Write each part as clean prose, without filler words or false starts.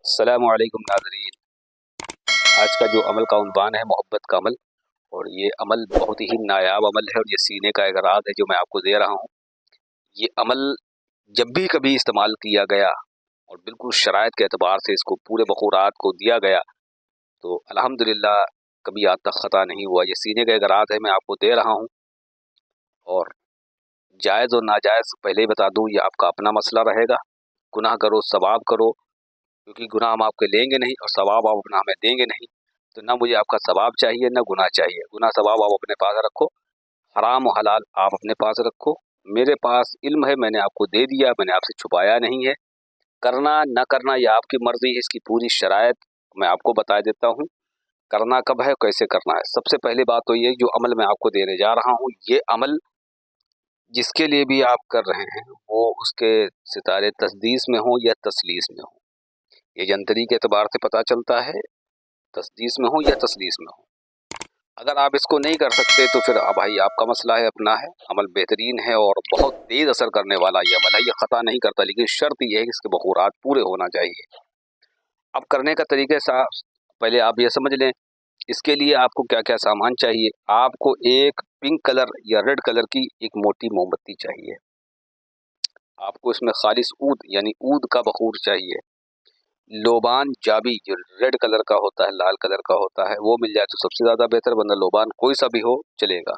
अस्सलामु अलैकुम नाज़रीन। आज का जो अमल का उन्वान है मोहब्बत का अमल, और ये अमल बहुत ही नायाब अमल है और ये सीने का एक राज है जो मैं आपको दे रहा हूँ। ये अमल जब भी कभी इस्तेमाल किया गया और बिल्कुल शराइत के एतबार से इसको पूरे बखूरात को दिया गया तो अल्हम्दुलिल्लाह कभी आज तक ख़ता नहीं हुआ। ये सीने का एक राज है, मैं आपको दे रहा हूँ। और जायज़ और नाजायज़ पहले ही बता दूँ, ये आपका अपना मसला रहेगा। गुनाह करो, सवाब करो, क्योंकि गुनाह हम आपके लेंगे नहीं और सवाब आप अपना हमें देंगे नहीं। तो ना मुझे आपका सवाब चाहिए ना गुनाह चाहिए। गुनाह सवाब आप अपने पास रखो, हराम और हलाल आप अपने पास रखो। मेरे पास इल्म है, मैंने आपको दे दिया, मैंने आपसे छुपाया नहीं है। करना न करना ये आपकी मर्ज़ी है, इसकी पूरी शराइत मैं आपको बता देता हूँ। करना कब है, कैसे करना है। सबसे पहली बात तो ये, जो अमल मैं आपको देने जा रहा हूँ, ये अमल जिसके लिए भी आप कर रहे हैं वो उसके सितारे तस्दीस में हो या तसलीस में हो। ये जंतरी के एतबार से पता चलता है, तस्दीस में हो या तसलीस में हो। अगर आप इसको नहीं कर सकते तो फिर भाई आपका मसला है, अपना है। अमल बेहतरीन है और बहुत तेज़ असर करने वाला ये अमल है। ये ख़ता नहीं करता, लेकिन शर्त ये है कि इसके बखूरात पूरे होना चाहिए। अब करने का तरीके सा पहले आप ये समझ लें। इसके लिए आपको क्या क्या सामान चाहिए। आपको एक पिंक कलर या रेड कलर की एक मोटी मोमबत्ती चाहिए। आपको इसमें खालिस ऊद यानी ऊद का बखूर चाहिए। लोबान जाबी जो रेड कलर का होता है, लाल कलर का होता है, वो मिल जाए तो सबसे ज़्यादा बेहतर, वरना लोबान कोई सा भी हो चलेगा।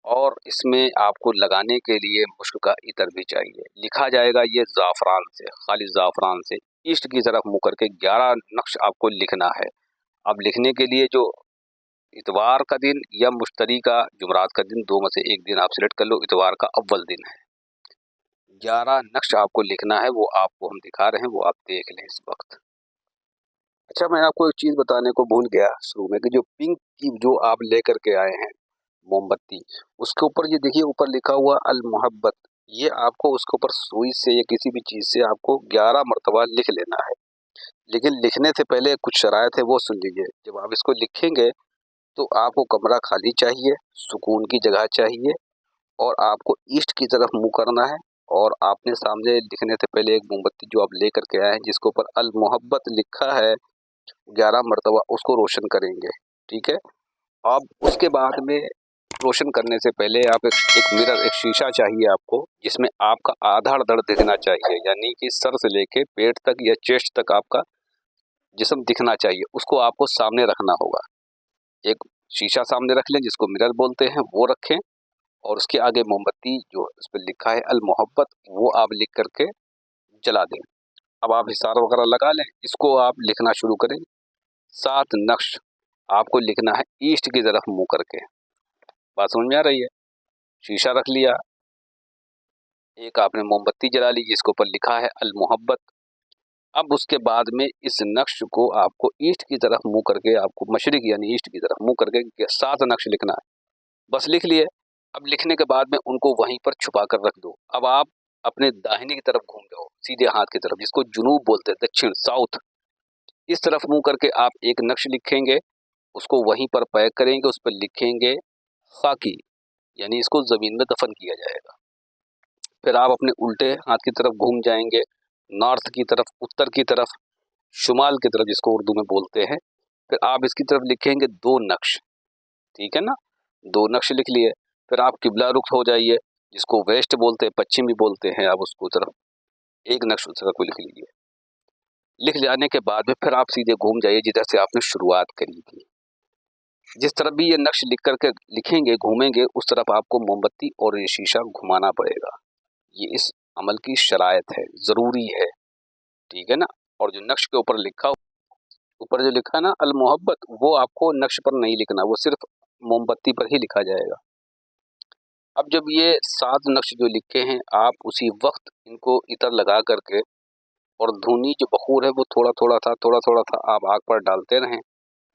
और इसमें आपको लगाने के लिए मुश्क का इतर भी चाहिए। लिखा जाएगा ये ज़ाफ़रान से, खालिस ज़ाफ़रान से। ईस्ट की तरफ मुँह करके 11 नक्श आपको लिखना है। अब लिखने के लिए जो इतवार का दिन या मुश्तरी का जुमरात का दिन, दो में से एक दिन आप सिलेक्ट कर लो। इतवार का अव्वल दिन है। 11 नक्श आपको लिखना है, वो आपको हम दिखा रहे हैं, वो आप देख लें इस वक्त। अच्छा, मैं आपको एक चीज़ बताने को भूल गया शुरू में, कि जो पिंक की जो आप लेकर के आए हैं मोमबत्ती, उसके ऊपर ये देखिए, ऊपर लिखा हुआ अल मोहब्बत। ये आपको उसके ऊपर सुई से या किसी भी चीज़ से आपको 11 मरतबा लिख लेना है। लेकिन लिखने से पहले कुछ शराइत है, वो सुन लीजिए। जब आप इसको लिखेंगे तो आपको कमरा खाली चाहिए, सुकून की जगह चाहिए, और आपको ईस्ट की तरफ मुँह करना है। और आपने सामने लिखने से पहले एक मोमबत्ती जो आप लेकर के आए हैं, जिसके ऊपर अल मोहब्बत लिखा है 11 मरतबा, उसको रोशन करेंगे। ठीक है। अब उसके बाद में रोशन करने से पहले आप एक मिरर, एक शीशा चाहिए आपको, जिसमें आपका आधार धड़ दिखना चाहिए, यानी कि सर से लेके पेट तक या चेस्ट तक आपका जिस्म दिखना चाहिए। उसको आपको सामने रखना होगा। एक शीशा सामने रख लें, जिसको मिरर बोलते हैं, वो रखें। और उसके आगे मोमबत्ती जो इस पर लिखा है अल मोहब्बत, वो आप लिख करके जला दें। अब आप हिसार वगैरह लगा लें, इसको आप लिखना शुरू करें। 7 नक्श आपको लिखना है ईस्ट की तरफ मुँह करके। बात समझ में आ रही है। शीशा रख लिया, एक आपने मोमबत्ती जला ली जिसके ऊपर लिखा है अल मोहब्बत। अब उसके बाद में इस नक्श को आपको ईस्ट की तरफ मुँह करके, आपको मशरिक यानी ईस्ट की तरफ मुँह करके 7 नक्श लिखना है। बस लिख लिए। अब लिखने के बाद में उनको वहीं पर छुपा कर रख दो। अब आप अपने दाहिने की तरफ घूम जाओ, सीधे हाथ की तरफ, जिसको जुनूब बोलते हैं, दक्षिण, साउथ। इस तरफ मुँह करके आप एक नक्श लिखेंगे, उसको वहीं पर पैक करेंगे, उस पर लिखेंगे खाकी, यानी इसको ज़मीन में दफन किया जाएगा। फिर आप अपने उल्टे हाथ की तरफ घूम जाएंगे, नॉर्थ की तरफ, उत्तर की तरफ, शुमाल की तरफ, जिसको उर्दू में बोलते हैं। फिर आप इसकी तरफ लिखेंगे 2 नक्श। ठीक है ना, 2 नक्श लिख लिए। फिर आप किबला रुख हो जाइए, जिसको वेस्ट बोलते हैं, पश्चिम भी बोलते हैं। आप उसको तरफ एक नक्श उस तरफ को लिख लीजिए। लिख जाने के बाद में फिर आप सीधे घूम जाइए जिधर से आपने शुरुआत करी थी। जिस तरफ भी ये नक्श लिख करके लिखेंगे, घूमेंगे, उस तरफ आपको मोमबत्ती और ये शीशा घुमाना पड़ेगा। ये इस अमल की शराइत है, ज़रूरी है। ठीक है ना। और जो नक्श के ऊपर लिखा, ऊपर जो लिखा है ना अल मोहब्बत, वो आपको नक्श पर नहीं लिखना, वो सिर्फ मोमबत्ती पर ही लिखा जाएगा। अब जब ये 7 नक्श जो लिखे हैं, आप उसी वक्त इनको इतर लगा करके, और धुनी जो बखूर है वो थोड़ा थोड़ा था आप आग पर डालते रहें,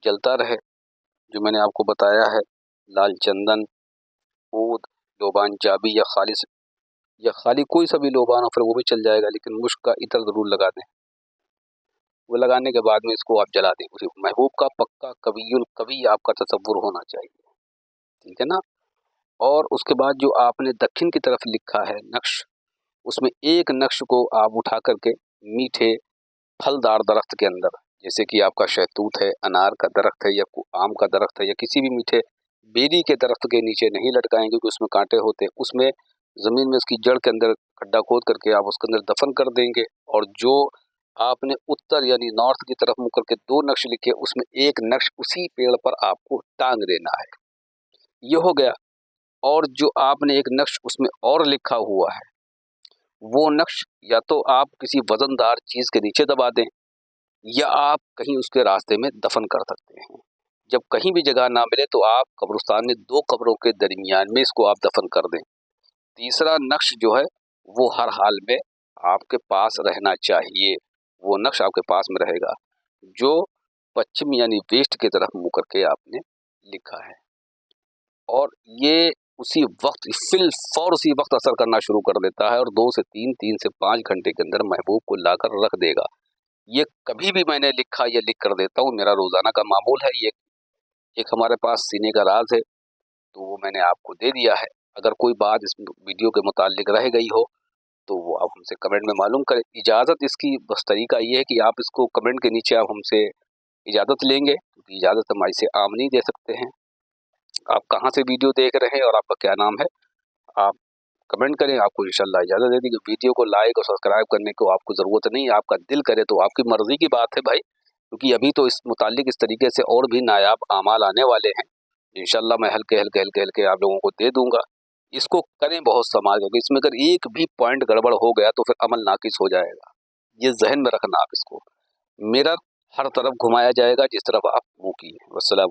जलता रहे। जो मैंने आपको बताया है, लाल चंदन, ऊद, लोबान जाबी या खाली कोई सा भी लोबान हो, फिर वो भी चल जाएगा, लेकिन मुश्क का इतर ज़रूर लगा दें। वो लगाने के बाद में इसको आप जला दें। उसी महबूब का पक्का कवियुल कवी आपका तसव्वुर होना चाहिए। ठीक है ना। और उसके बाद जो आपने दक्षिण की तरफ लिखा है नक्श, उसमें एक नक्श को आप उठा करके मीठे फलदार दरख्त के अंदर, जैसे कि आपका शहतूत है, अनार का दरख्त है या आम का दरख्त है या किसी भी मीठे बेरी के दरख्त के नीचे नहीं लटकाएंगे क्योंकि उसमें कांटे होते हैं। उसमें ज़मीन में उसकी जड़ के अंदर खड्डा खोद करके आप उसके अंदर दफन कर देंगे। और जो आपने उत्तर यानी नॉर्थ की तरफ मुँह करके 2 नक्श लिखे, उसमें एक नक्श उसी पेड़ पर आपको टांग देना है। ये हो गया। और जो आपने एक नक्श उसमें और लिखा हुआ है, वो नक्श या तो आप किसी वजनदार चीज़ के नीचे दबा दें या आप कहीं उसके रास्ते में दफन कर सकते हैं। जब कहीं भी जगह ना मिले तो आप कब्रिस्तान में 2 कब्रों के दरमियान में इसको आप दफन कर दें। तीसरा नक्श जो है वो हर हाल में आपके पास रहना चाहिए। वो नक्श आपके पास में रहेगा जो पश्चिम यानी वेस्ट की तरफ मुँह करके आपने लिखा है। और ये उसी वक्त फौर उसी वक्त असर करना शुरू कर देता है और 2 से 3 से 5 घंटे के अंदर महबूब को लाकर रख देगा। ये कभी भी मैंने लिखा या लिख कर देता हूँ, मेरा रोज़ाना का मामूल है। ये एक हमारे पास सीने का राज है, तो वो मैंने आपको दे दिया है। अगर कोई बात इस वीडियो के मुताल्लिक रह गई हो तो वो आप हमसे कमेंट में मालूम करें। इजाज़त इसकी बस तरीका ये है कि आप इसको कमेंट के नीचे आप हमसे इजाज़त लेंगे, क्योंकि इजाज़त हम ऐसे आम नहीं दे सकते हैं। आप कहाँ से वीडियो देख रहे हैं और आपका क्या नाम है, आप कमेंट करें, आपको इंशाल्लाह इजाज़त दे देंगे। वीडियो को लाइक और सब्सक्राइब करने को आपको ज़रूरत नहीं है, आपका दिल करे तो आपकी मर्ज़ी की बात है भाई, क्योंकि अभी तो इस मुताल्लिक इस तरीके से और भी नायाब आमाल आने वाले हैं। इंशाल्लाह मैं हल्के हल्के आप लोगों को दे दूंगा। इसको करें बहुत समाज होगा। इसमें अगर एक भी पॉइंट गड़बड़ हो गया तो फिर अमल नाकिस हो जाएगा। ये जहन में रखना आप इसको। मिरर हर तरफ घुमाया जाएगा जिस तरफ आप मुँह किए। वस्सलाम।